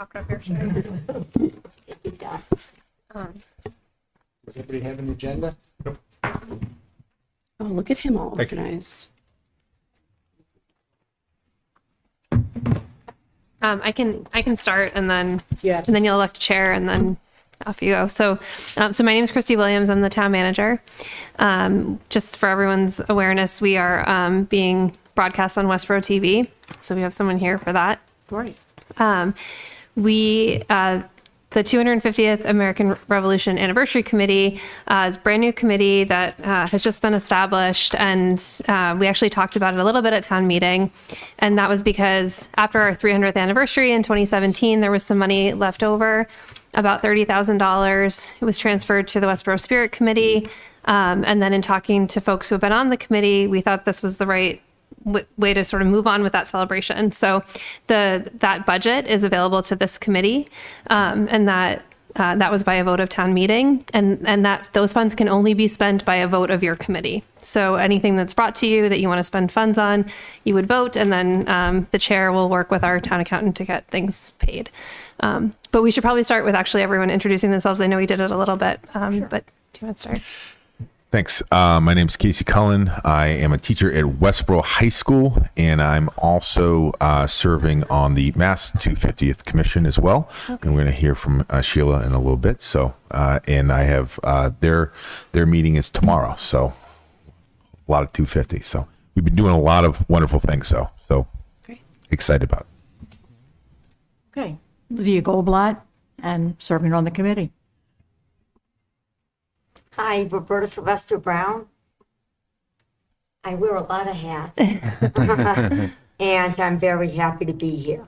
popped up here. Should Does everybody have an agenda? Oh, look at him all organized. I can start and then Yeah. you'll elect a chair and then off you go. So my name is Christy Williams. I'm the town manager. Just for everyone's awareness, we are being broadcast on Westboro TV. So we have someone here for that. Great. The 250th American Revolution Anniversary Committee is a brand new committee that has just been established, and we actually talked about it a little bit at town meeting, and that was because after our 300th anniversary in 2017, there was some money left over, about $30,000. It was transferred to the Westboro Spirit Committee, and then in talking to folks who have been on the committee, we thought this was the right way to sort of move on with that celebration. So that budget is available to this committee, and that was by a vote of town meeting, and that those funds can only be spent by a vote of your committee. So anything that's brought to you that you want to spend funds on, you would vote, and then the chair will work with our town accountant to get things paid. But we should probably start with actually everyone introducing themselves. I know we did it a little bit, but do you want to start? Thanks. My name's Casey Cullen. I am a teacher at Westboro High School, and I'm also serving on the Mass 250th Commission as well. Okay. And we're going to hear from Sheila in a little bit. So, and I have their meeting is tomorrow. So, a lot of 250. So, we've been doing a lot of wonderful things. So Great. Excited about it. Okay, Leah Goldblatt, and serving on the committee. Hi, Roberta Sylvester Brown. I wear a lot of hats, and I'm very happy to be here.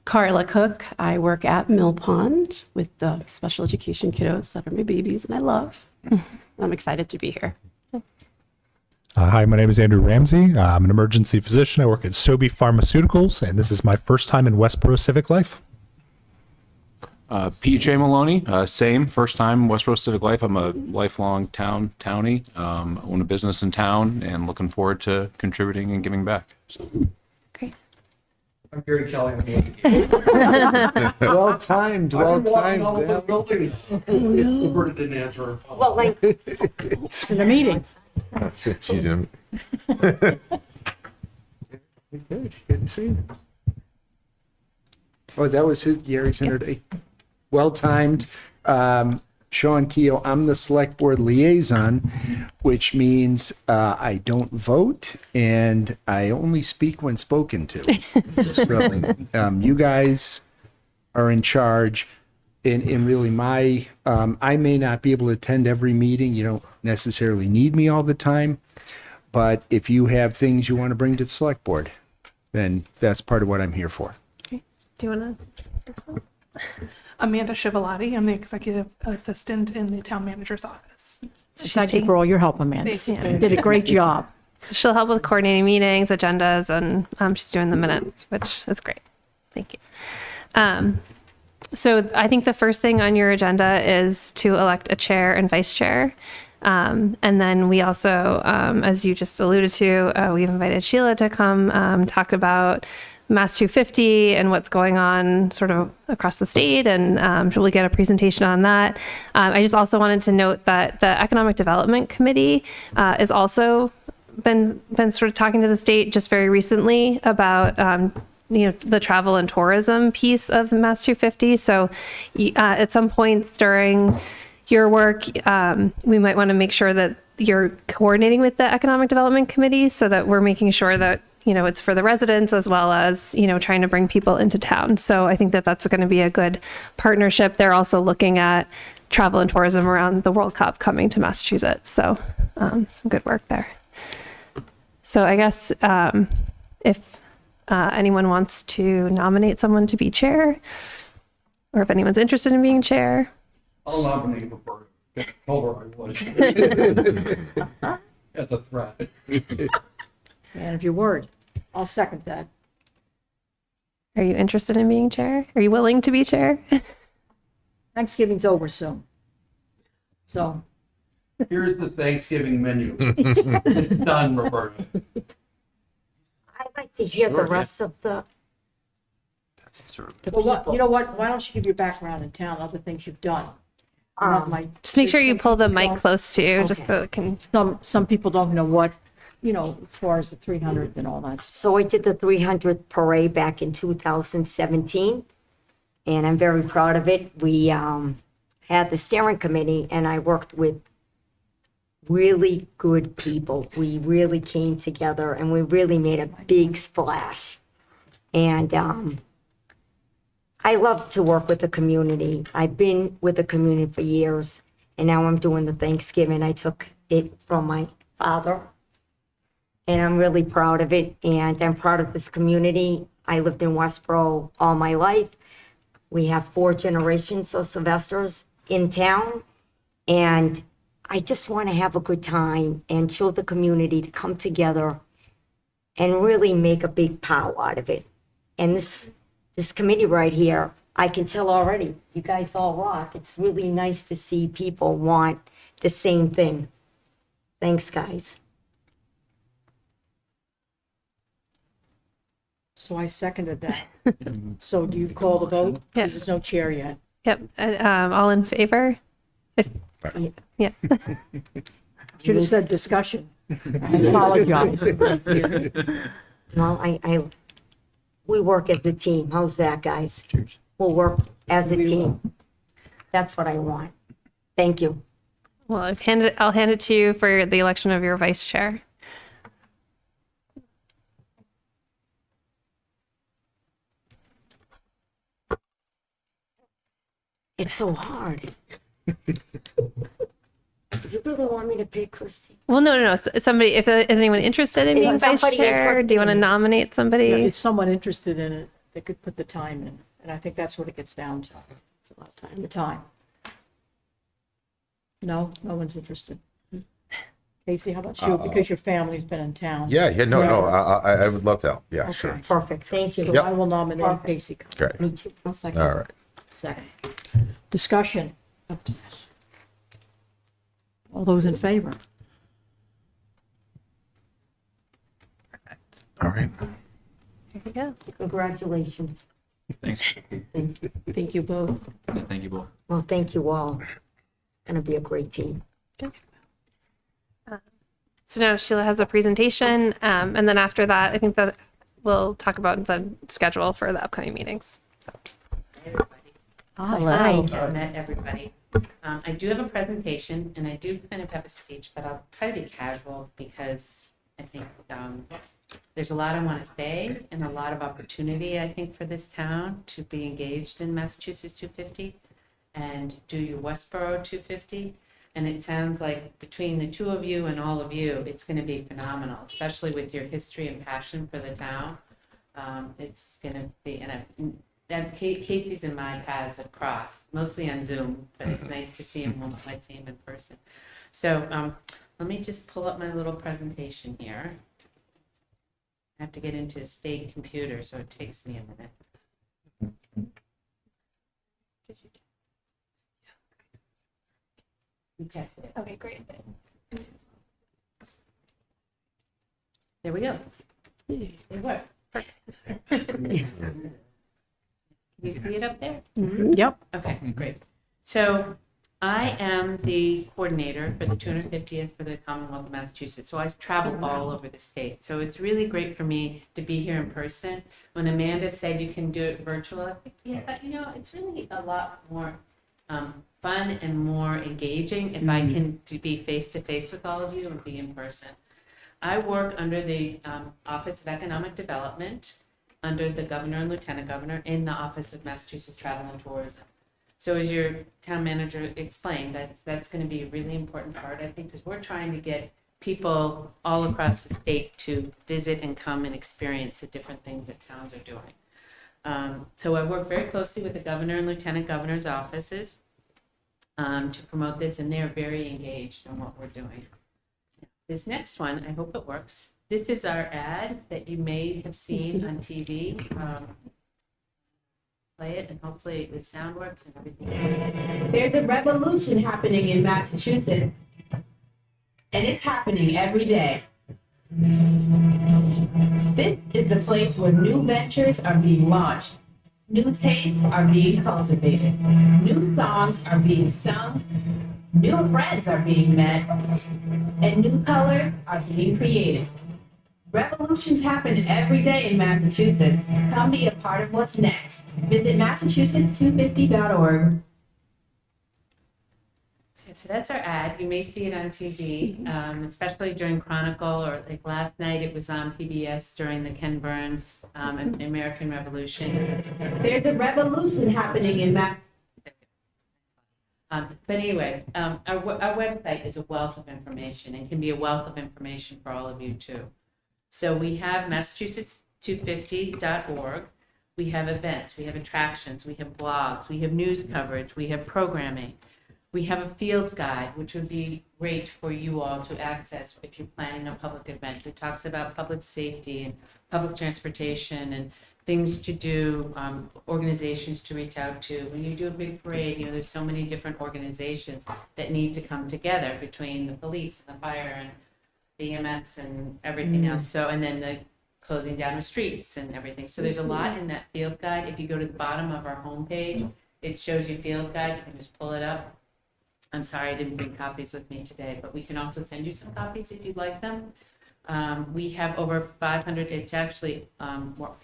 Carla Cook. I work at Mill Pond with the special education kiddos that are my babies, and I love. I'm excited to be here. Hi, my name is Andrew Ramsey. I'm an emergency physician. I work at Sobi Pharmaceuticals, and this is my first time in Westboro Civic Life. PJ Maloney, same, first time Westboro Civic Life. I'm a lifelong townie, own a business in town, and looking forward to contributing and giving back. So. Great. I'm Gary Kelly. Well timed. Well timed. All over the building. Roberta didn't answer her phone. Well, like, It's in the meeting. She's in. Good to see you. Oh, that was Gary's introduction. Well timed. Sean Keogh, I'm the select board liaison, which means I don't vote and I only speak when spoken to. Really. You guys are in charge, and really I may not be able to attend every meeting. You don't necessarily need me all the time, but if you have things you want to bring to the select board, then that's part of what I'm here for. Do you want to? Amanda Schiavoletti. I'm the executive assistant in the town manager's office. So Thank you for all your help, Amanda. Yeah. You did a great job. So she'll help with coordinating meetings, agendas, and she's doing the minutes, which is great. Thank you. So I think the first thing on your agenda is to elect a chair and vice chair. And then we also, as you just alluded to, we've invited Sheila to come talk about Mass 250 and what's going on sort of across the state, and we'll get a presentation on that. I just also wanted to note that the Economic Development Committee is also been sort of talking to the state just very recently about the travel and tourism piece of Mass 250. So at some points during your work, we might want to make sure that you're coordinating with the Economic Development Committee so that we're making sure that it's for the residents as well as, trying to bring people into town. So I think that that's going to be a good partnership. They're also looking at travel and tourism around the World Cup coming to Massachusetts. So some good work there. So I guess if anyone wants to nominate someone to be chair, or if anyone's interested in being chair. I'll nominate Roberta. Told her I would. That's a threat. Man of your word. I'll second that. Are you interested in being chair? Are you willing to be chair? Thanksgiving's over soon. So, Here's the Thanksgiving menu. It's done, Roberta. I'd like to hear the rest of the Well, you know what, why don't you give your background in town, other things you've done? Just make sure you pull the mic Some- close to you, just Okay. so it can. Some people don't know what, as far as the 300 and all that stuff. So I did the 300th parade back in 2017, and I'm very proud of it. We had the steering committee, and I worked with really good people. We really came together, and we really made a big splash. And I love to work with the community. I've been with the community for years, and now I'm doing the Thanksgiving. I took it from my father, and I'm really proud of it, and I'm proud of this community. I lived in Westboro all my life. We have 4 generations of Sylvesters in town, and I just want to have a good time and show the community to come together and really make a big pow out of it. And this committee right here, I can tell already, you guys all rock. It's really nice to see people want the same thing. Thanks, guys. So I seconded that. So do you call the vote? Yeah. Because there's no chair yet. Yep. All in favor? If, yeah. Should have said discussion. I apologize. Well, we work as a team. How's that, guys? We'll work as a team. That's what I want. Thank you. Well, I'll hand it to you for the election of your vice chair. It's so hard. You really want me to pick Christie? Well, no. Somebody, if is anyone interested in being vice somebody chair? interested Do you want to in- nominate somebody? Is someone interested in it that could put the time in? And I think that's what it gets down to. It's a lot of time. The time. No one's interested. Casey, how about you? Because your family's been in town. Yeah, no, I would love to help. Yeah, sure. Okay. Perfect, thank you. So Yep. I will nominate Casey. Great. Me too. I'll second. All right. Second. Discussion. All those in favor? All right. Here we go. Congratulations. Thanks. Thank you both. Thank you both. Well, thank you all. It's gonna be a great team. So now Sheila has a presentation, and then after that, I think that we'll talk about the schedule for the upcoming meetings. Hello. I've met everybody. I do have a presentation and I do kind of have a speech, but I'll try to be casual because I think there's a lot I want to say and a lot of opportunity, I think, for this town to be engaged in Massachusetts 250 and do your Westboro 250. And it sounds like between the two of you and all of you, it's going to be phenomenal, especially with your history and passion for the town. It's going to be, and Casey's and my paths have crossed, mostly on Zoom, but it's nice to see him when I see him in person. So let me just pull up my little presentation here. I have to get into a state computer, so it takes me a minute. You tested it. Okay, great. There we go. It worked. You see it up there? Yep. Okay, great. So I am the coordinator for the 250th for the Commonwealth of Massachusetts. So I travel all over the state. So it's really great for me to be here in person. When Amanda said you can do it virtual, I think, yeah, it's really a lot more fun and more engaging if I can be face to face with all of you and be in person. I work under the Office of Economic Development, under the Governor and Lieutenant Governor in the Office of Massachusetts Travel and Tourism. So as your town manager explained, that's going to be a really important part, I think, because we're trying to get people all across the state to visit and come and experience the different things that towns are doing. So I work very closely with the Governor and Lieutenant Governor's offices to promote this, and they're very engaged in what we're doing. This next one, I hope it works. This is our ad that you may have seen on TV. Play it, and hopefully the sound works and everything. There's a revolution happening in Massachusetts, and it's happening every day. This is the place where new ventures are being launched. New tastes are being cultivated. New songs are being sung. New friends are being met. And new colors are being created. Revolutions happen every day in Massachusetts. Come be a part of what's next. Visit Massachusetts250.org. So that's our ad. You may see it on TV, especially during Chronicle, or like last night it was on PBS during the Ken Burns American Revolution. There's a revolution happening in But anyway, our website is a wealth of information and can be a wealth of information for all of you too. So we have Massachusetts250.org. We have events, we have attractions, we have blogs, we have news coverage, we have programming. We have a field guide, which would be great for you all to access if you're planning a public event. It talks about public safety and public transportation and things to do, organizations to reach out to. When you do a big parade, there's so many different organizations that need to come together between the police and the fire and the EMS and everything else. So, and then the closing down the streets and everything. So there's a lot in that field guide. If you go to the bottom of our homepage, it shows you field guide. You can just pull it up. I'm sorry I didn't bring copies with me today, but we can also send you some copies if you'd like them. We have over 500, it's actually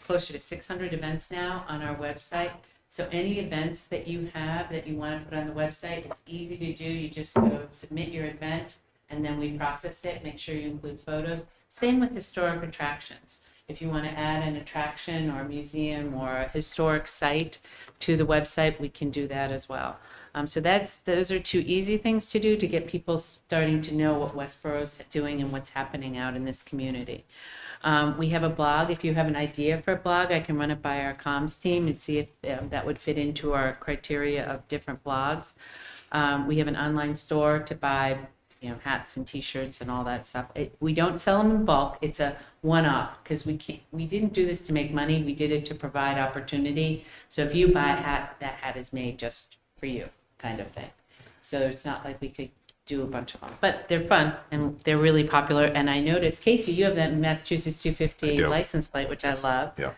closer to 600 events now on our website. So any events that you have that you want to put on the website, it's easy to do. You just go submit your event and then we process it, make sure you include photos. Same with historic attractions. If you want to add an attraction or a museum or a historic site to the website, we can do that as well. So those are two easy things to do to get people starting to know what Westboro's doing and what's happening out in this community. We have a blog. If you have an idea for a blog, I can run it by our comms team and see if that would fit into our criteria of different blogs. We have an online store to buy hats and t-shirts and all that stuff. We don't sell them in bulk. It's a one-off because we didn't do this to make money. We did it to provide opportunity. So if you buy a hat, that hat is made just for you, kind of thing. So it's not like we could do a bunch of them, but they're fun and they're really popular. And I noticed, Casey, you have that Massachusetts 250 license plate, which I love. Yeah.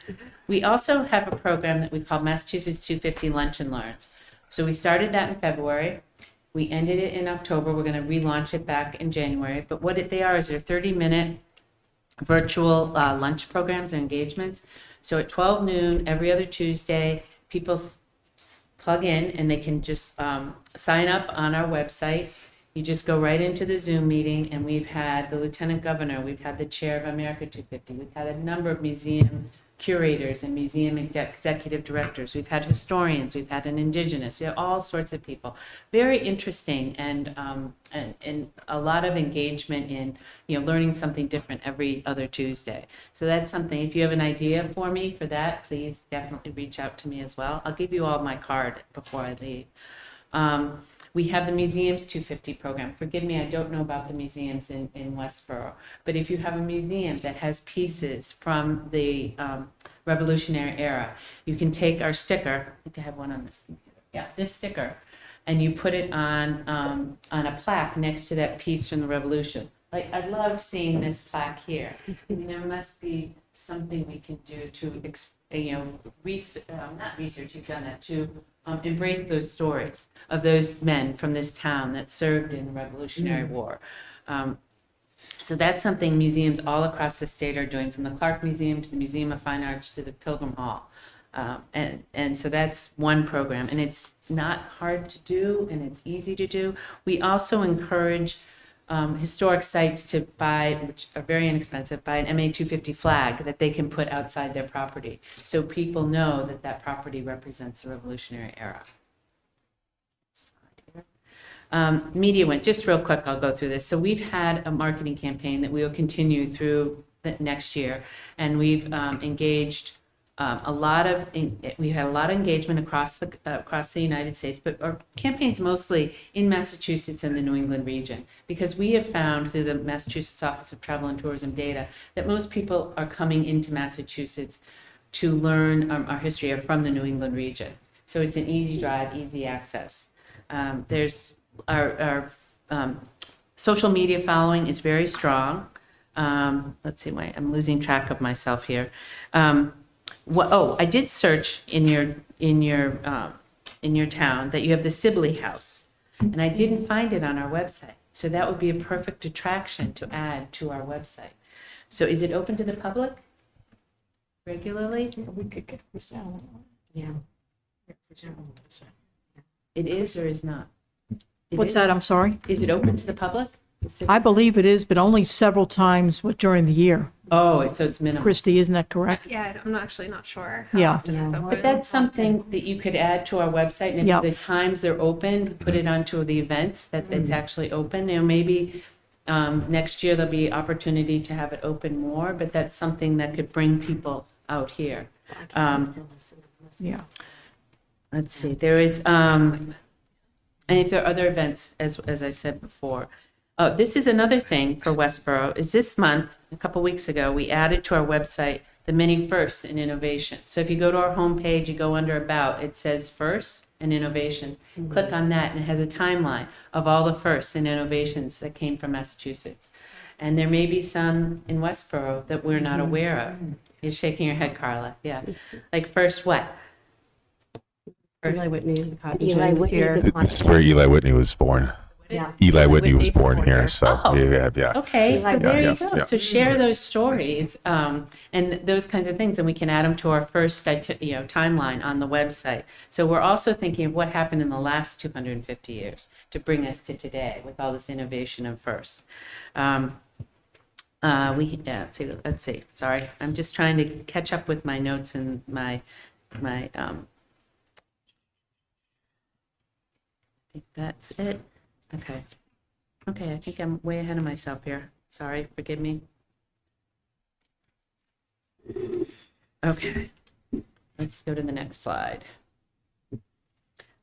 We also have a program that we call Massachusetts 250 Lunch and Learns. So we started that in February. We ended it in October. We're going to relaunch it back in January. But what they are is they're 30-minute virtual lunch programs or engagements. So at 12 noon every other Tuesday, people plug in and they can just sign up on our website. You just go right into the Zoom meeting, and we've had the Lieutenant Governor, we've had the Chair of America 250, we've had a number of museum curators and museum executive directors, we've had historians, we've had an indigenous, we have all sorts of people. Very interesting and a lot of engagement in learning something different every other Tuesday. So that's something. If you have an idea for me for that, please definitely reach out to me as well. I'll give you all my card before I leave. We have the Museums 250 program. Forgive me, I don't know about the museums in Westboro, but if you have a museum that has pieces from the Revolutionary era, you can take our sticker. I think I have one on this computer. Yeah, this sticker, and you put it on a plaque next to that piece from the Revolution. Like, I love seeing this plaque here. I mean, there must be something we can do to, not research, you've done that, to embrace those stories of those men from this town that served in the Revolutionary War. So that's something museums all across the state are doing, from the Clark Museum to the Museum of Fine Arts to the Pilgrim Hall. And so that's one program, and it's not hard to do and it's easy to do. We also encourage historic sites to buy, which are very inexpensive, buy an MA250 flag that they can put outside their property, so people know that that property represents the Revolutionary era. Media went, just real quick, I'll go through this. So we've had a marketing campaign that we will continue through the next year, and we've engaged we've had a lot of engagement across the United States, but our campaign's mostly in Massachusetts and the New England region, because we have found through the Massachusetts Office of Travel and Tourism data that most people are coming into Massachusetts to learn our history are from the New England region. So it's an easy drive, easy access. There's our social media following is very strong. Let's see, I'm losing track of myself here. I did search in your town that you have the Sibley House, and I didn't find it on our website. So that would be a perfect attraction to add to our website. So is it open to the public regularly? We could get this out. Yeah. It is or is not? It What's is? that? I'm sorry. Is it open to the public? I believe it is, but only several times during the year. So it's minimal. Christy, isn't that correct? Yeah, I'm actually not sure how Yeah. often it's open. But that's something that you could add to our website, and Yep. if the times they're open, put it onto the events that it's actually open. You know, maybe next year there'll be opportunity to have it open more, but that's something that could bring people out here. Yeah. Let's see, there is, and if there are other events, as I said before. This is another thing for Westboro, is this month, a couple weeks ago, we added to our website the many firsts in innovation. So if you go to our homepage, you go under About, it says Firsts and Innovations. Click on that, and it has a timeline of all the firsts and innovations that came from Massachusetts. And there may be some in Westboro that we're not aware of. You're shaking your head, Carla, yeah. Like first what? Eli Whitney is the cotton Eli gin Whitney, here. the This is where Eli Whitney was born. Yeah. Eli Whitney was born born here, here. so Oh. yeah. Okay, so Yeah, there yeah, you go. yeah. So share those stories and those kinds of things, and we can add them to our first, timeline on the website. So we're also thinking of what happened in the last 250 years to bring us to today with all this innovation and first. Let's see. Sorry, I'm just trying to catch up with my notes and my. I think that's it. Okay. Okay, I think I'm way ahead of myself here. Sorry, forgive me. Okay, let's go to the next slide.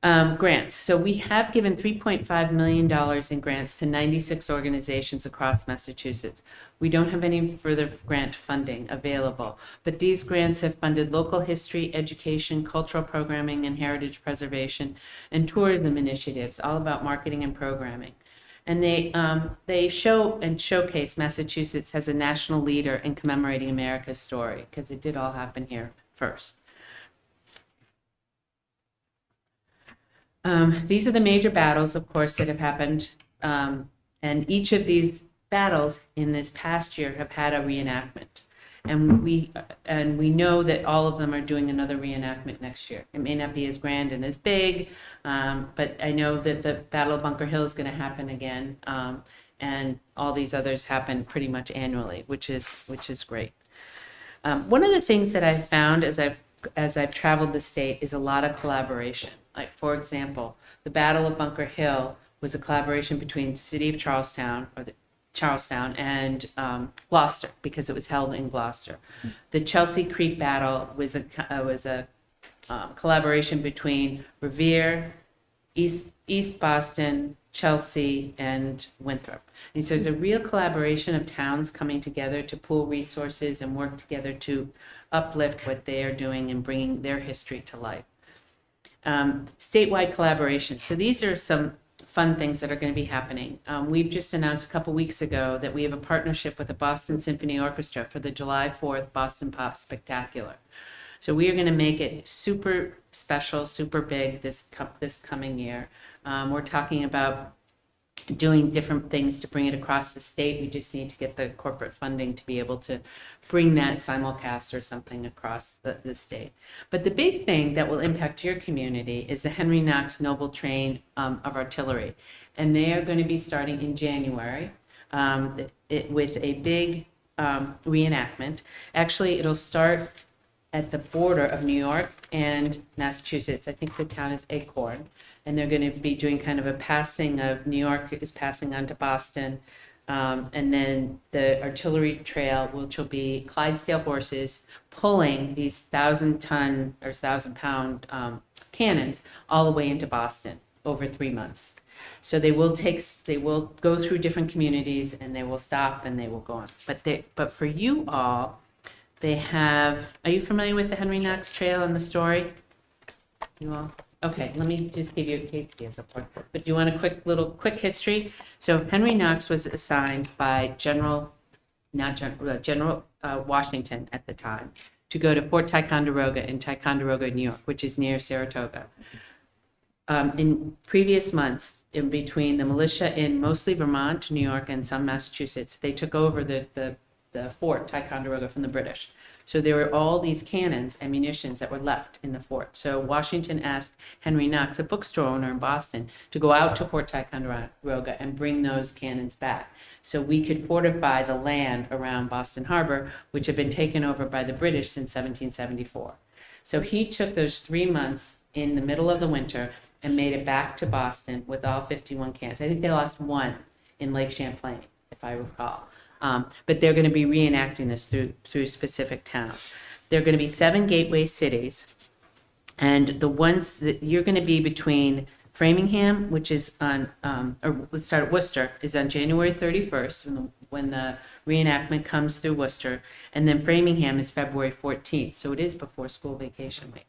Grants. So we have given $3.5 million in grants to 96 organizations across Massachusetts. We don't have any further grant funding available, but these grants have funded local history, education, cultural programming, and heritage preservation, and tourism initiatives, all about marketing and programming. And they show and showcase Massachusetts as a national leader in commemorating America's story, because it did all happen here first. These are the major battles, of course, that have happened. And each of these battles in this past year have had a reenactment. And we know that all of them are doing another reenactment next year. It may not be as grand and as big, but I know that the Battle of Bunker Hill is going to happen again. And all these others happen pretty much annually, which is great. One of the things that I've found as I've traveled the state is a lot of collaboration. Like, for example, the Battle of Bunker Hill was a collaboration between the city of Charlestown and Gloucester, because it was held in Gloucester. The Chelsea Creek Battle was a collaboration between Revere, East Boston, Chelsea, and Winthrop. And so there's a real collaboration of towns coming together to pool resources and work together to uplift what they are doing and bringing their history to life. Statewide collaboration. So these are some fun things that are going to be happening. We've just announced a couple weeks ago that we have a partnership with the Boston Symphony Orchestra for the July 4th Boston Pop Spectacular. So we are going to make it super special, super big this coming year. We're talking about doing different things to bring it across the state. We just need to get the corporate funding to be able to bring that simulcast or something across the state. But the big thing that will impact your community is the Henry Knox Noble Train of Artillery. And they are going to be starting in January with a big reenactment. Actually, it'll start at the border of New York and Massachusetts. I think the town is Acorn. And they're going to be doing kind of a passing of New York is passing on to Boston. And then the artillery trail, which will be Clydesdale horses pulling these 1,000-ton or 1,000-pound cannons all the way into Boston over 3 months. So they will go through different communities, and they will stop and they will go on. But for you all, they have, are you familiar with the Henry Knox Trail and the story? You all? Okay, let me just give you a case here. But do you want a quick history? So Henry Knox was assigned by General Washington at the time to go to Fort Ticonderoga in Ticonderoga, New York, which is near Saratoga. In previous months, in between the militia in mostly Vermont, New York, and some Massachusetts, they took over the fort Ticonderoga from the British. So there were all these cannons and munitions that were left in the fort. So Washington asked Henry Knox, a bookstore owner in Boston, to go out to Fort Ticonderoga and bring those cannons back, so we could fortify the land around Boston Harbor, which had been taken over by the British since 1774. So he took those 3 months in the middle of the winter and made it back to Boston with all 51 cannons. I think they lost one in Lake Champlain, if I recall. But they're going to be reenacting this through specific towns. There are going to be 7 gateway cities, and the ones that you're going to be between Framingham, which is on, or let's start at Worcester, is on January 31st when the reenactment comes through Worcester, and then Framingham is February 14th, so it is before school vacation week.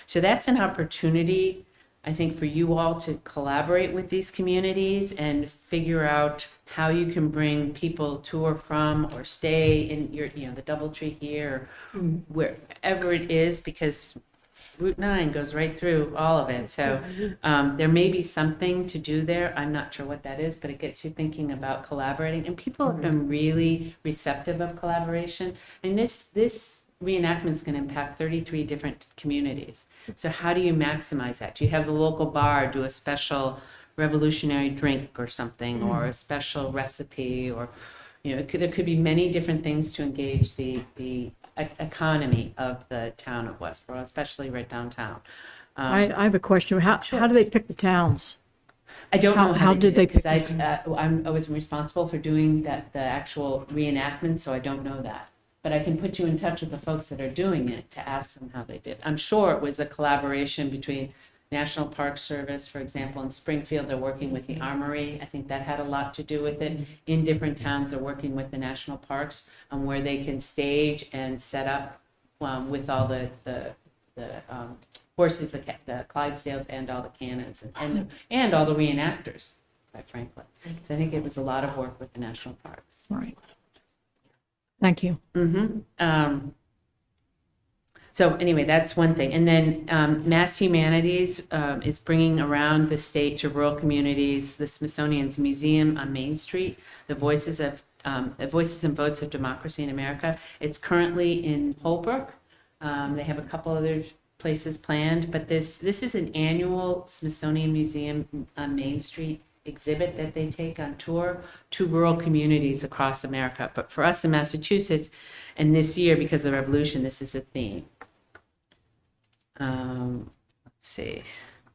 So that's an opportunity, I think, for you all to collaborate with these communities and figure out how you can bring people to or from or stay in your, the DoubleTree here, or wherever it is, because Route 9 goes right through all of it. So there may be something to do there. I'm not sure what that is, but it gets you thinking about collaborating. And people have been really receptive of collaboration. And this reenactment is going to impact 33 different communities. So how do you maximize that? Do you have the local bar do a special revolutionary drink or something, or a special recipe, or there could be many different things to engage the economy of the town of Westboro, especially right downtown. I have a question. How do they pick the towns? I don't know How did they pick I was responsible for doing the actual reenactment, so I don't know that. But I can put you in touch with the folks that are doing it to ask them how they did. I'm sure it was a collaboration between National Park Service, for example, in Springfield, they're working with the Armory. I think that had a lot to do with it. In different towns, they're working with the national parks on where they can stage and set up with all the horses, the Clydesdales, and all the cannons, and all the reenactors, quite frankly. So I think it was a lot of work with the national parks. All right. Thank you. So anyway, that's one thing. And then Mass Humanities is bringing around the state to rural communities the Smithsonian's Museum on Main Street, the Voices and Votes of Democracy in America. It's currently in Holbrook. They have a couple other places planned, but this is an annual Smithsonian Museum on Main Street exhibit that they take on tour to rural communities across America. But for us in Massachusetts, and this year, because of the revolution, this is a theme. Let's see.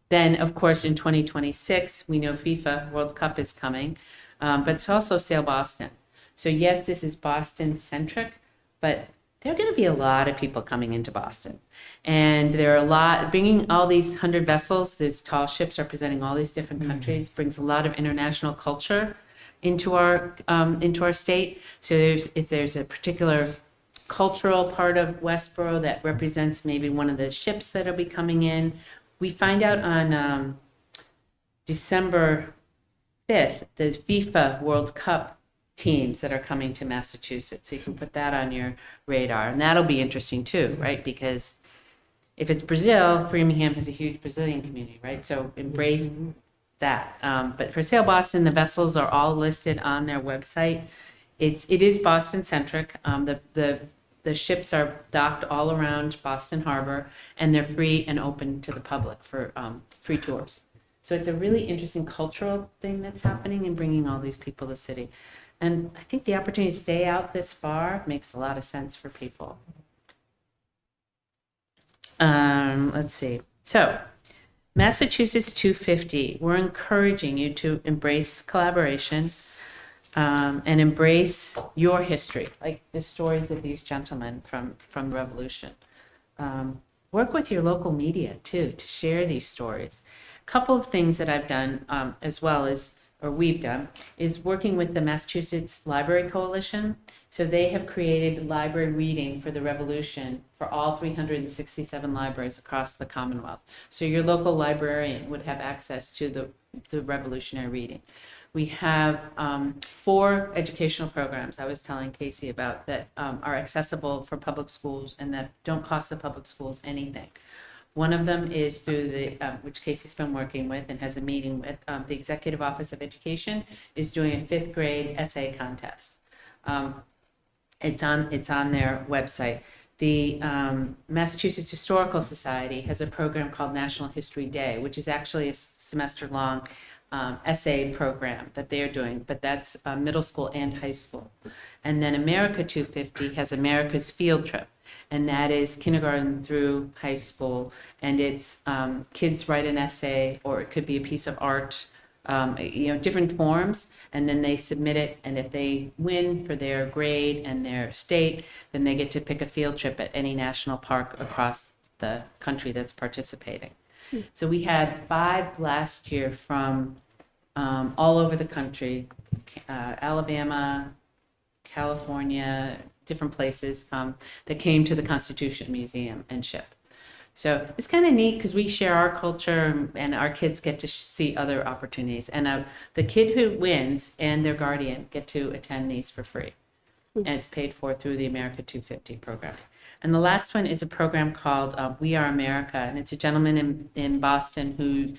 Then, of course, in 2026, we know FIFA World Cup is coming, but it's also Sail Boston. So yes, this is Boston-centric, but there are going to be a lot of people coming into Boston. And there are bringing all these 100 vessels, these tall ships representing all these different countries, brings a lot of international culture into our state. So if there's a particular cultural part of Westboro that represents maybe one of the ships that'll be coming in, we find out on December 5th, the FIFA World Cup teams that are coming to Massachusetts. So you can put that on your radar. And that'll be interesting too, right? Because if it's Brazil, Framingham has a huge Brazilian community, right? So embrace that. But for Sail Boston, the vessels are all listed on their website. It is Boston centric. The ships are docked all around Boston Harbor, and they're free and open to the public for free tours. So it's a really interesting cultural thing that's happening and bringing all these people to the city. And I think the opportunity to stay out this far makes a lot of sense for people. Let's see. So Massachusetts 250, we're encouraging you to embrace collaboration and embrace your history, like the stories of these gentlemen from Revolution. Work with your local media too to share these stories. A couple of things that I've done as well is or we've done, is working with the Massachusetts Library Coalition. So they have created library reading for the Revolution for all 367 libraries across the Commonwealth. So your local librarian would have access to the Revolutionary reading. We have 4 educational programs I was telling Casey about that are accessible for public schools and that don't cost the public schools anything. One of them is through the, which Casey's been working with and has a meeting with, the Executive Office of Education is doing a 5th grade essay contest. It's on their website. The Massachusetts Historical Society has a program called National History Day, which is actually a semester-long essay program that they're doing, but that's middle school and high school. And then America 250 has America's Field Trip, and that is kindergarten through high school, and it's kids write an essay, or it could be a piece of art, different forms, and then they submit it, and if they win for their grade and their state, then they get to pick a field trip at any national park across the country that's participating. So we had 5 last year from all over the country, Alabama, California, different places that came to the Constitution Museum and SHIP. So it's kind of neat because we share our culture and our kids get to see other opportunities. And the kid who wins and their guardian get to attend these for free. And it's paid for through the America 250 program. And the last one is a program called We Are America. And it's a gentleman in Boston who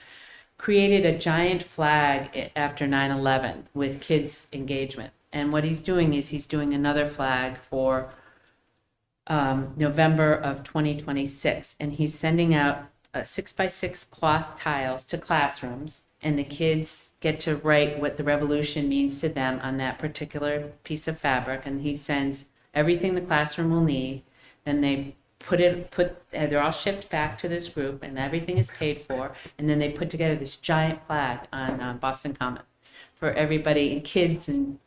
created a giant flag after 9/11 with kids' engagement. And what he's doing is he's doing another flag for November of 2026. And he's sending out 6x6 cloth tiles to classrooms. And the kids get to write what the revolution means to them on that particular piece of fabric. And he sends everything the classroom will need. Then they they're all shipped back to this group and everything is paid for. And then they put together this giant flag on Boston Common for everybody, and kids and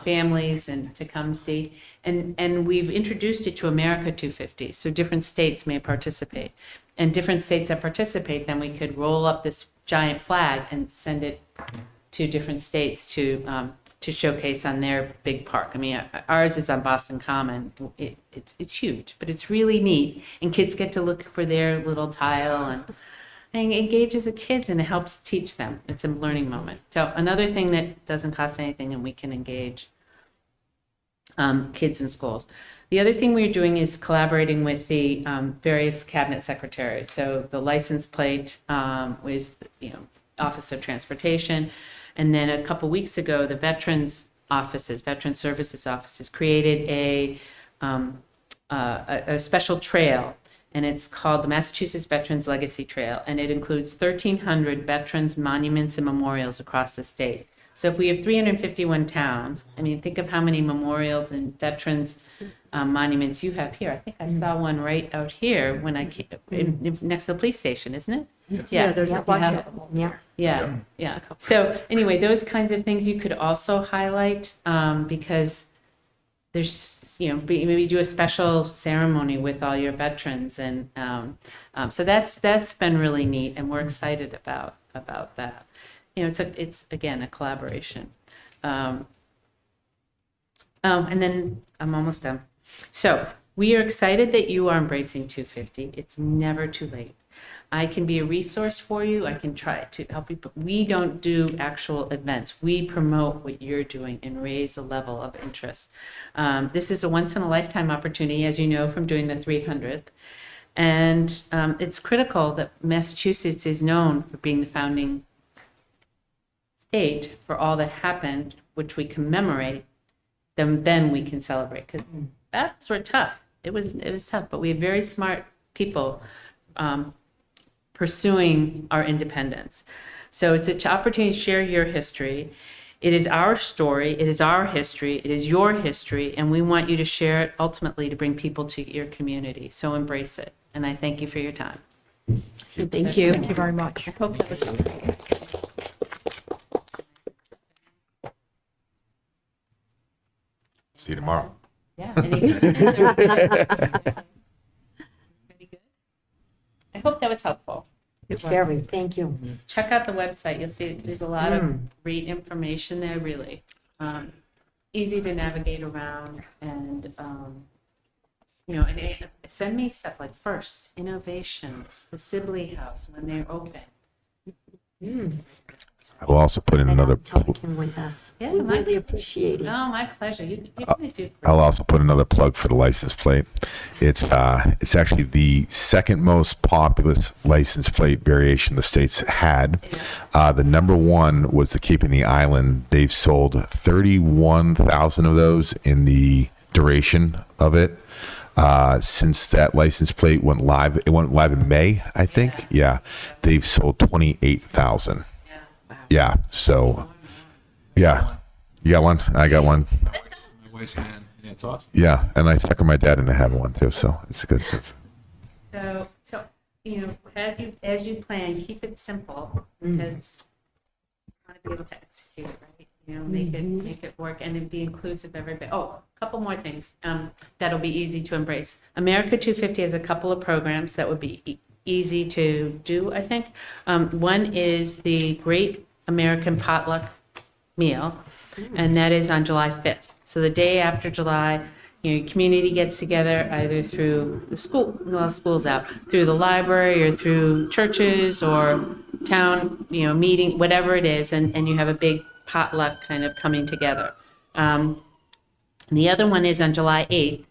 families, and to come see. And we've introduced it to America 250, so different states may participate. And different states that participate, then we could roll up this giant flag and send it to different states to showcase on their big park. I mean, ours is on Boston Common. It's huge, but it's really neat. And kids get to look for their little tile and it engages the kids and it helps teach them. It's a learning moment. So another thing that doesn't cost anything and we can engage kids in schools. The other thing we're doing is collaborating with the various cabinet secretaries. So the license plate was, Office of Transportation. And then a couple weeks ago, the Veteran Services Offices created a special trail, and it's called the Massachusetts Veterans Legacy Trail, and it includes 1,300 veterans monuments and memorials across the state. So if we have 351 towns, I mean, think of how many memorials and veterans monuments you have here. I think I saw one right out here when I came next to the police station, isn't it? Yes. Yeah, There's a bunch of them. Yeah. So anyway, those kinds of things you could also highlight because there's, maybe do a special ceremony with all your veterans. And so that's been really neat. And we're excited about that. It's again, a collaboration. And then I'm almost done. So we are excited that you are embracing 250. It's never too late. I can be a resource for you. I can try to help you, but we don't do actual events. We promote what you're doing and raise the level of interest. This is a once-in-a-lifetime opportunity, as you know, from doing the 300th. And it's critical that Massachusetts is known for being the founding state for all that happened, which we commemorate, then we can celebrate. Because battles were tough. It was tough, but we have very smart people pursuing our independence. So it's an opportunity to share your history. It is our story. It is our history. It is your history. And we want you to share it ultimately to bring people to your community. So embrace it. And I thank you for your time. Thank you. Thank you very much. I hope that was helpful. See you tomorrow. Yeah. Any good? I hope that was helpful. Sherry, thank you. Check out the website. You'll see there's a lot of great information there, really. Easy to navigate around and, and send me stuff like firsts, innovations, the Sibley House when they're open. I will also put in another. Talking with us. Yeah, We really appreciate it. No, my pleasure. You're going to do I'll also put another plug for the license plate. It's actually the second most populous license plate variation the state's had. The number one was the Cape and the Island. They've sold 31,000 of those in the duration of it. Since that license plate went live, it went live in May, I think. Yeah, they've sold 28,000. Yeah. So, yeah, you got one. I got one. My wife's fan. Yeah, it's awesome. Yeah, and I sucker my dad into having one too. So it's good. So as you plan, keep it simple because you want to be able to execute it, right? Make it work and then be inclusive of everybody. Oh, a couple more things that'll be easy to embrace. America 250 has a couple of programs that would be easy to do, I think. One is the Great American Potluck Meal, and that is on July 5th. So the day after July, your community gets together either through the school, well, school's out, through the library or through churches or town, meeting, whatever it is, and you have a big potluck kind of coming together. The other one is on July 8th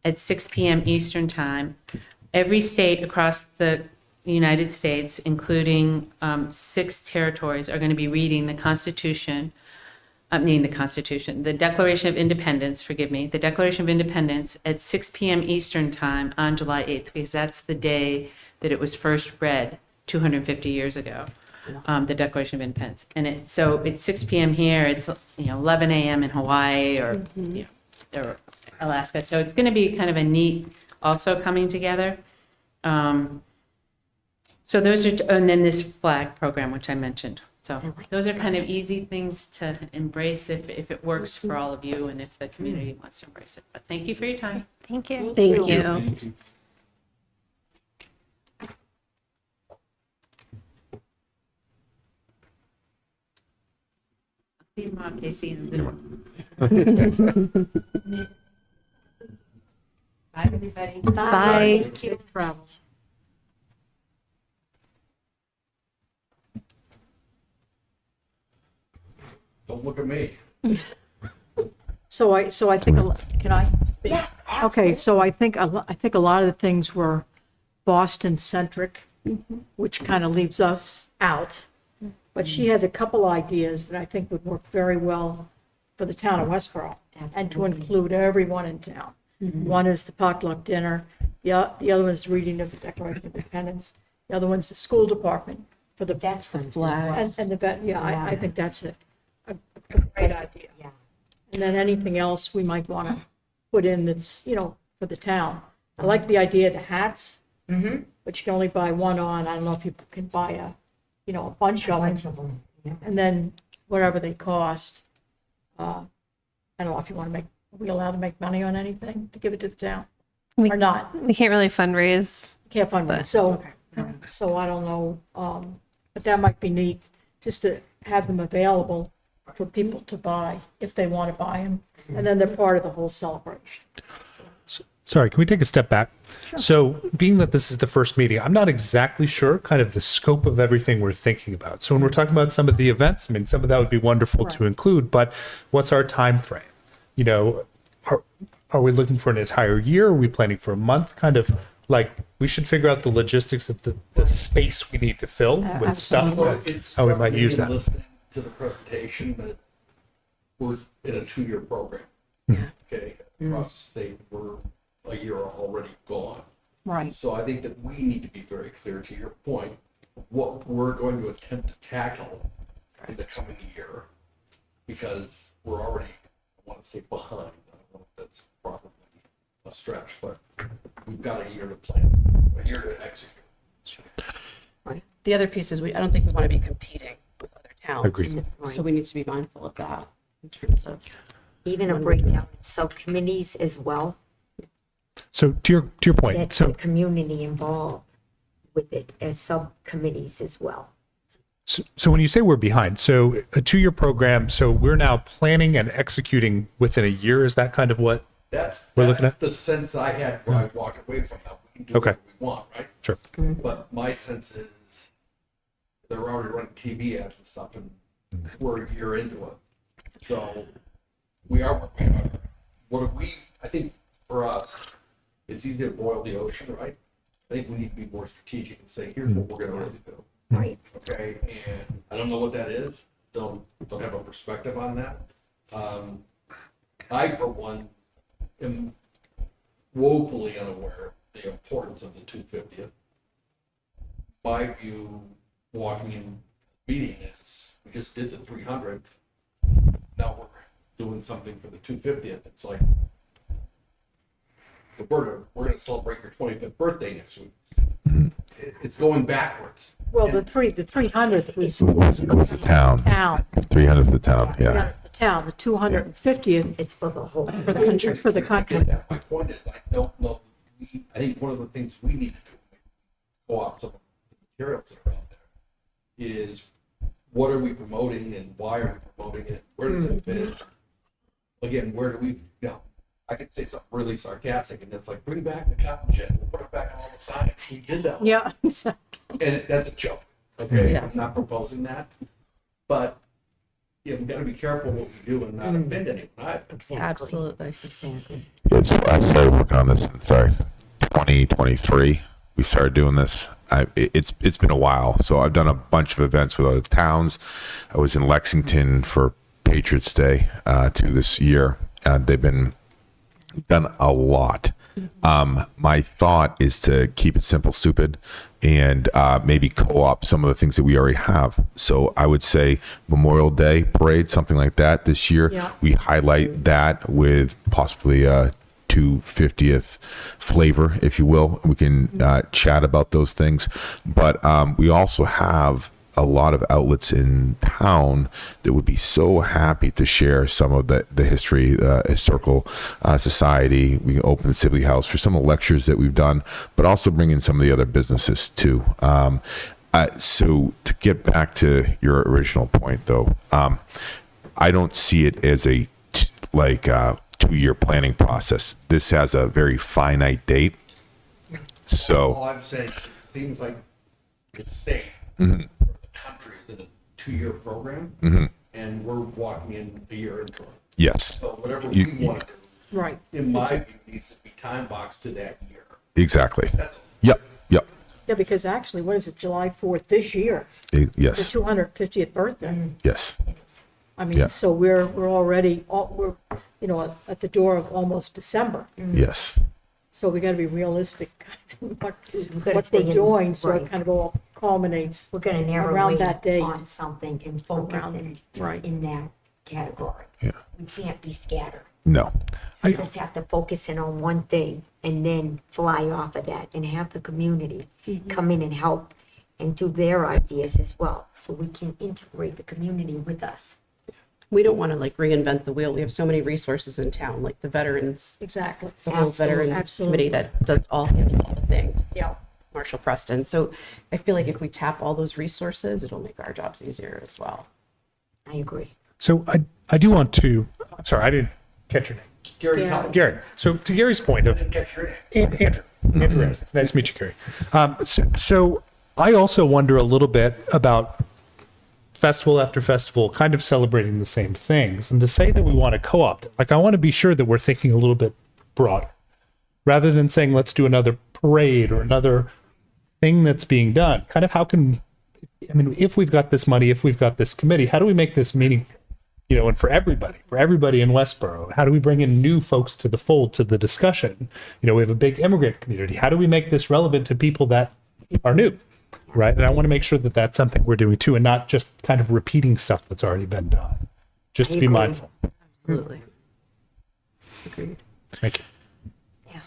at 6 p.m. Eastern Time. Every state across the United States, including 6 territories, are going to be reading the Declaration of Independence, the Declaration of Independence at 6 p.m. Eastern Time on July 8th, because that's the day that it was first read 250 years ago, the Declaration of Independence. And so it's 6 p.m. here, it's 11 a.m. in Hawaii or or Alaska. So it's going to be kind of a neat also coming together. So those are, and then this flag program, which I mentioned. So those are kind of easy things to embrace if it works for all of you and if the community wants to embrace it. But thank you for your time. Thank you. Thank you. See you tomorrow, Casey. Bye, everybody. Bye. Safe travels. Don't look at me. So I think, can I? Yes, Okay, so I think a lot of the things were Boston-centric, which kind of leaves us out. But she had a couple ideas that I think would work very well for the town of Westboro and to include everyone in town. One is the potluck dinner, the other one is reading of the Declaration of Independence, the other one's the school department for the veterans. and the vet. Yeah, I think that's a great idea. Yeah. And then anything else we might want to put in that's, for the town. I like the idea of the hats, but you can only buy one on. I don't know if you can buy a bunch of them. Yeah. And then whatever they cost. I don't know if you want to are we allowed to make money on anything to give it to the town We, or not? we can't really fundraise. Can't find one. So I don't know. But that might be neat just to have them available for people to buy if they want to buy them. And then they're part of the whole celebration. Sorry, can we take a step back? So, being that this is the first meeting, I'm not exactly sure kind of the scope of everything we're thinking about. So, when we're talking about some of the events, I mean, some of that would be wonderful to include, but what's our time frame? Are we looking for an entire year? Are we planning for a month? Kind of like we should figure out the logistics of the space we need to fill with stuff, how we might use that. To the presentation that we're in a 2-year program. Okay, across the state, we're a year already gone. Right. So I think that we need to be very clear, to your point, what we're going to attempt to tackle in the coming year, because we're already, I want to say, behind. I don't know if that's probably a stretch, but we've got a year to plan, a year to execute. Right. The other piece is I don't think we want to be competing with other towns. Agreed. So we need to be mindful of that in terms of. Even a breakdown in subcommittees as well. So, to your point, Get so the community involved with it as subcommittees as well. So when you say we're behind, so a 2-year program, so we're now planning and executing within a year. Is that kind of what? That's We're looking at- the sense I had when I walked away from that. We can do Okay. what we want, right? Sure. But my sense is they're already running TV ads and stuff, and we're a year into it. So we are working on it. What do we, I think for us, it's easy to boil the ocean, right? I think we need to be more strategic and say, here's what we're gonna really do. Right. Okay, and I don't know what that is, don't have a perspective on that. I, for one, am woefully unaware of the importance of the 250th. My view, walking in meeting is, we just did the 300th, now we're doing something for the 250th, it's like, Roberta, we're gonna celebrate your 25th birthday next week. It's going backwards. Well, the 300th was It was the town, town. 300th the town, yeah. The town, the 250th It's for the whole. for the country. For the country. My point is, I don't know, I think one of the things we need to do, co-op some of the materials that are out there, is what are we promoting and why are we promoting it? Where does it fit? Again, where do we, you know, I could say something really sarcastic and it's like, bring back the cotton gin, we'll put it back on all the signs. We did that. Yeah, exactly. And that's a joke, okay? Yeah. I'm not proposing that. But, yeah, we gotta be careful what we do and not offend anyone either. Exactly. Absolutely. Exactly. Yeah, so I started working on this, 2023. We started doing this. It's been a while. So I've done a bunch of events with other towns. I was in Lexington for Patriots Day 2 this year. They've been done a lot. My thought is to keep it simple, stupid, and maybe co-op some of the things that we already have. So I would say Memorial Day parade, something like that this year. Yeah. We highlight that with possibly a 250th flavor, if you will. We can chat about those things, but we also have a lot of outlets in town that would be so happy to share some of the history, historical society. We can open the Sibley House for some of the lectures that we've done, but also bring in some of the other businesses too. So to get back to your original point though, I don't see it as a 2-year planning process. This has a very finite date. All So I'm saying is it seems like the state or the country is in a 2-year program, and we're walking in a year into it. yes, So whatever You- we want to do, Right. in my view, needs to be time boxed to that year. exactly. That's Yep. Yeah, because actually, what is it, July 4th this year, the Yes. 250th birthday? Yes. I mean, Yeah. so we're already, we're, at the door of almost December. Yes. So we got to be realistic what gotta stay we're in- doing, so right. it kind of all culminates. We're gonna narrow Around in that date. on something and focus Around- in, right. in that category. Yeah. We can't be scattered. No. We just have to focus in on one thing and then fly off of that and have the community come in and help and do their ideas as well, so we can integrate the community with us. We don't want to like reinvent the wheel. We have so many resources in town, like the veterans, Exactly. the whole veterans Absolutely. committee that does all handles all the things. Yeah. Marshall Preston. So I feel like if we tap all those resources, it'll make our jobs easier as well. I agree. So I do want to, I'm sorry, I didn't catch your name. Gary Yeah. Collins. Gary. So to Gary's point of Catch your name. Andrew Ramsey. It's nice to meet you, Gary. So I also wonder a little bit about festival after festival kind of celebrating the same things. And to say that we want to co-opt it, like I want to be sure that we're thinking a little bit broader rather than saying, let's do another parade or another thing that's being done. Kind of if we've got this money, if we've got this committee, how do we make this meaningful? And for everybody in Westboro, how do we bring in new folks to the fold, to the discussion? We have a big immigrant community. How do we make this relevant to people that are new, right? And I want to make sure that that's something we're doing too, and not just kind of repeating stuff that's already been done. Just to be agree. mindful. Absolutely. Agreed. Thank you.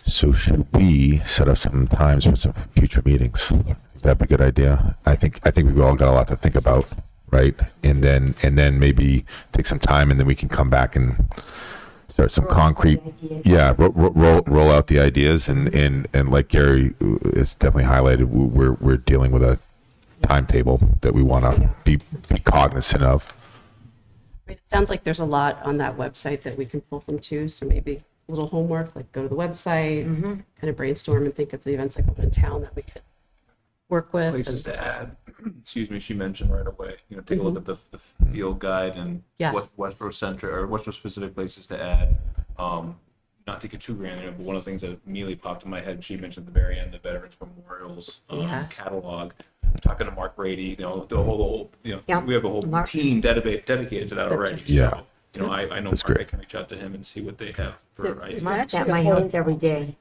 So should we set up some times for some future meetings? That'd be a good idea. I think we've all got a lot to think about, right? And then maybe take some time, and then we can come back and start some concrete. ideas. Yeah, roll out the ideas, and like Gary has definitely highlighted, we're dealing with a timetable that we want to be cognizant of. It sounds like there's a lot on that website that we can pull from too. So maybe a little homework, like go to the website, kind of brainstorm and think of the events like in town that we could work with. Places to add, excuse me, she mentioned right away, take a look at the field guide and Yes. what Westboro Center or Westboro specific places to add. Not to get too granular, but one of the things that immediately popped in my head, she mentioned at the very end, the Veterans Memorials Yes. catalog. Talking to Mark Brady, the whole, Yeah. we have a whole Mark. team dedicated to that already. just- Yeah. So, I know That's Mark, I great. can reach out to him and see what they have for ideas. Mark's at my house every day.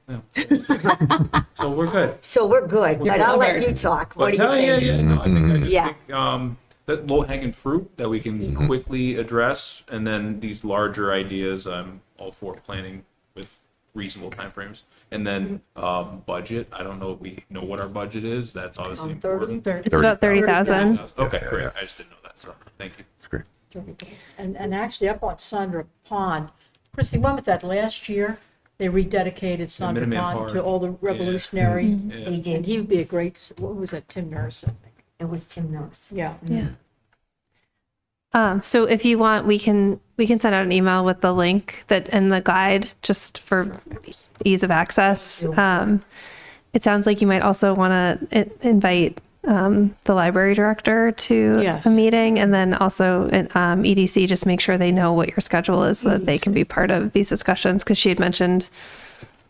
So we're good. So we're good, but I'll let you talk. What do you No, think? Yeah, no, I just Yeah. think that low hanging fruit that we can quickly address, and then these larger ideas, I'm all for planning with reasonable timeframes. And then budget, I don't know if we know what our budget is. That's obviously 30? important. It's about 30,000. Okay, great. I just didn't know that. So thank you. It's great. And actually up on Sandra Pond, Christy, when was that, last year? They rededicated Sandra Minuteman Pond Park. to all the revolutionary. Yeah. They And did. he would be a great, what was that, Tim Nurse, I think. It was Tim Nurse. Yeah. Yeah. So if you want, we can send out an email with the link that and the guide just for ease of access. It sounds like you might also want to invite the library director to Yes. a meeting, and then also EDC, just make sure they know what your schedule is so that they can be part of these discussions, because she had mentioned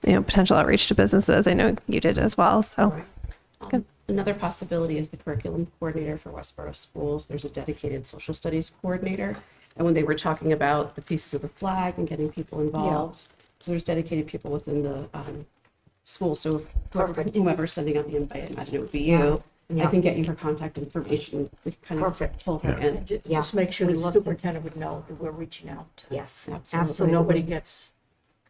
potential outreach to businesses. I know you did as well. So Another possibility is the curriculum coordinator for Westboro schools. There's a dedicated social studies coordinator. And when they were talking about the pieces of the flag and getting people involved, so there's dedicated people within the school. So Perfect. whomever's sending out the invite, I imagine it would be you. Yeah. I can get you her contact information. We can kind of Perfect. pull her in. Yeah. Just make sure the We'd love to. superintendent would know that we're reaching out. Yes, Absolutely. So absolutely. nobody gets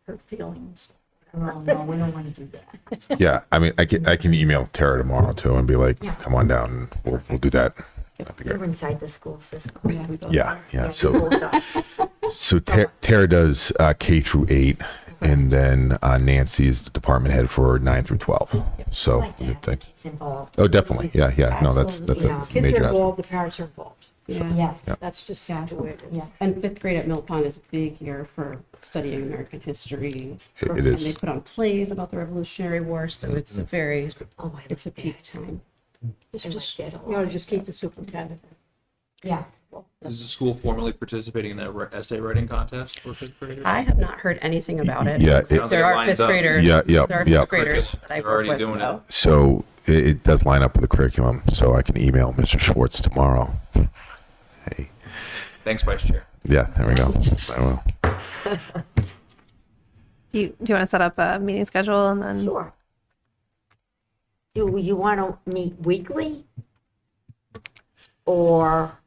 hurt feelings. No, no, we don't want to do that. Yeah, I mean, I can email Tara tomorrow too and be like, Yeah. come on down, and we'll do that. That'd be You're great. inside the school system. Yeah, we both Yeah, are. yeah. we So both are. so Tara does K through 8, and then Nancy is the department head for 9 through 12. I So like to have the kids involved. oh, definitely, yeah. No, that's Absolutely. a Yeah. Kids major are aspect. involved, the parents are involved. Yeah. Yes, That's just Yeah. the way it is. yeah. And fifth grade at Mill Pond is a big year for studying American history. It And they is. put on plays about the Revolutionary War, so it's a very, Oh, I it's a like that. peak time. It's I just, like that a you know, lot. just keep the superintendent. Yeah. Is the school formally participating in that essay writing contest for fifth graders? I have not heard anything about it. Yeah, it- Sounds There like it are lines fifth up. graders. Yeah, yeah, There are yeah. fifth graders that I They're work already with, doing it. so. So it does line up with the curriculum. So I can email Mr. Schwartz tomorrow. Hey, Thanks, Vice Chair. yeah, there we go. I will. do you want to set up a meeting schedule and then? Sure. Do you want to meet weekly? Or?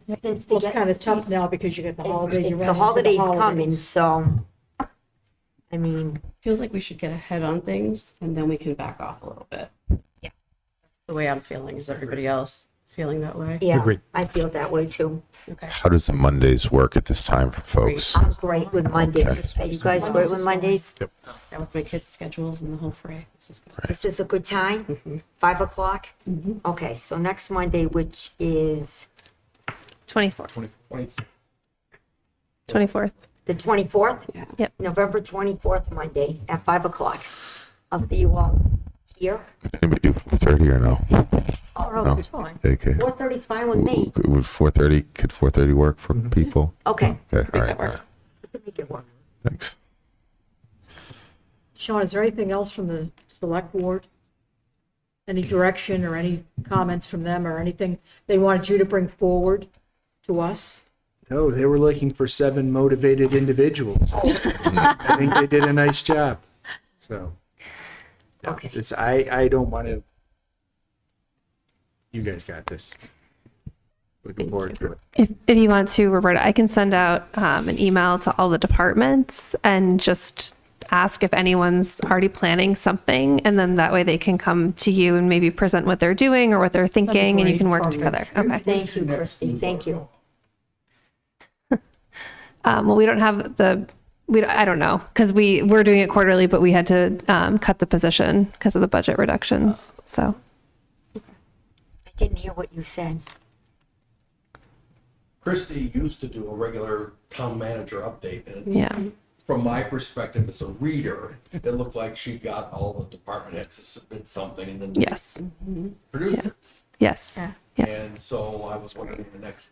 Since they Well, it's get- kind of tough now because you get the holidays. you It's run the into holidays coming, holidays. so, I mean, Feels like we should get ahead on things and then we can back off a little bit. Yeah. The way I'm feeling, is everybody else feeling that way? yeah, Agreed. I feel that way too. Okay. How does the Mondays work at this time for folks? I'm great with Mondays. Are you guys great with Mondays? Yeah, with my kids' schedules and the whole fray. This is good. This is a good time? 5 o'clock? Okay, so next Monday, which is 24th. 24th. the 24th? Yeah. Yep. November 24th, Monday at 5 o'clock. I'll see you all here. Anybody do 4:30 or no? Oh, No. no, it's fine. Okay. 4:30 is fine with me. Would 4:30? Could 4:30 work for people? Okay, Okay. All right. that work. all right. we can make it work. Thanks. Sean, is there anything else from the select board? Any direction or any comments from them or anything they wanted you to bring forward to us? No, they were looking for 7 motivated individuals. I think they did a nice job. So Okay. it's, I don't want to. You guys got this. Looking forward to it. If you want to, Roberta, I can send out an email to all the departments and just ask if anyone's already planning something, and then that way they can come to you and maybe present what they're doing or what they're thinking, and you can work together. Okay. Thank you, Christy. Thank you. well, we don't have I don't know, because we're doing it quarterly, but we had to cut the position because of the budget reductions. So, I didn't hear what you said. Christie used to do a regular town manager update, and yeah. from my perspective as a reader, it looked like she got all the department heads to submit something and then Yes. produced it. Yes. Yeah. And so I was wondering when the next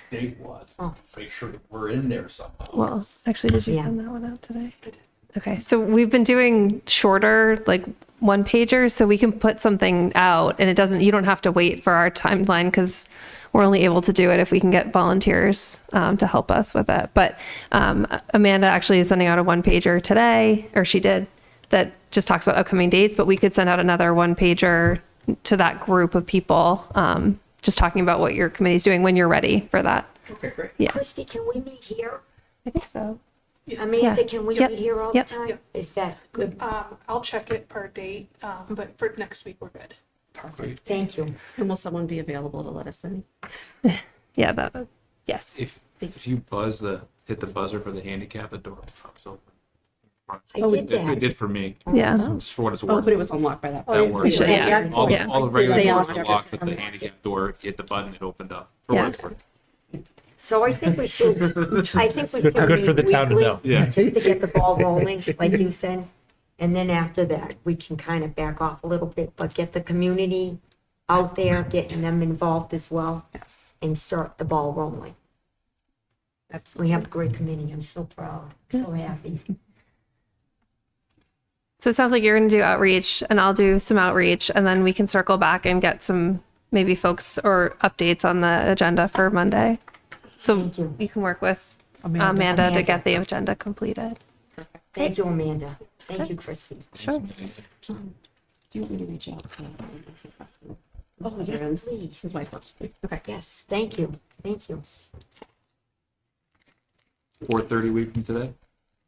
date was, Oh. make sure that we're in there somehow. Well, actually, did you Yeah. send that one out today? Okay. So we've been doing shorter, like one pagers, so we can put something out and you don't have to wait for our timeline because we're only able to do it if we can get volunteers to help us with it. But Amanda actually is sending out a one pager today, or she did, that just talks about upcoming dates, but we could send out another one pager to that group of people, just talking about what your committee's doing when you're ready for that. Okay, great. Yeah. Christy, can we meet here? I think so. Amanda, can we Yep. meet here all Yep. the time? Is that good? I'll check it per date, but for next week, we're good. Thank you. And will someone be available to let us in? Yeah, that, yes. If you hit the buzzer for the handicap, the door pops open. I did It that. did for me, Yeah. just for what it's Oh, worth. but it was unlocked by that That point. works. Yeah. All Yeah. the regular They doors all- were locked, but the handicap door, hit the button, it opened up. For Yeah. what it's worth. So I think we should Good for the meet town to weekly, know. Yeah. just to get the ball rolling, like you said. And then after that, we can kind of back off a little bit, but get the community out there, getting them involved as well, Yes, and start the ball rolling. absolutely. We have a great committee. I'm so proud, so happy. So it sounds like you're going to do outreach and I'll do some outreach and then we can circle back and get some maybe folks or updates on the agenda for Monday. So Thank you. you can work with Amanda to Amanda. get the agenda completed. Thank you, Amanda. Thank you, Christy. Sure. Do you want me to reach out to? Oh, Yes, Aaron's. please. His wife works. Okay. Yes, thank you. Thank you. 4:30 week from today?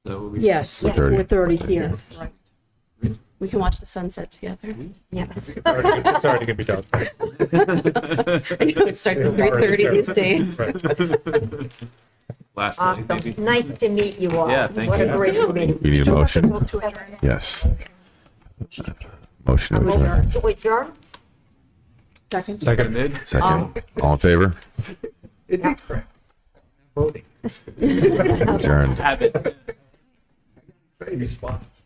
So we Yes, 4:30. 4:30 here. Yes. Right. We can watch the sunset together. Yeah. It's already gonna be done. I know it starts at 3:30 these days. Right. last night, Awesome. maybe. Nice to meet you all. Yeah, thank What a you. great committee. We need a motion. Yes. Motion to adjourn. To adjourn? Second. Mid? Second. All in favor? It takes practice. Voting. Adjourned. Habit. Response.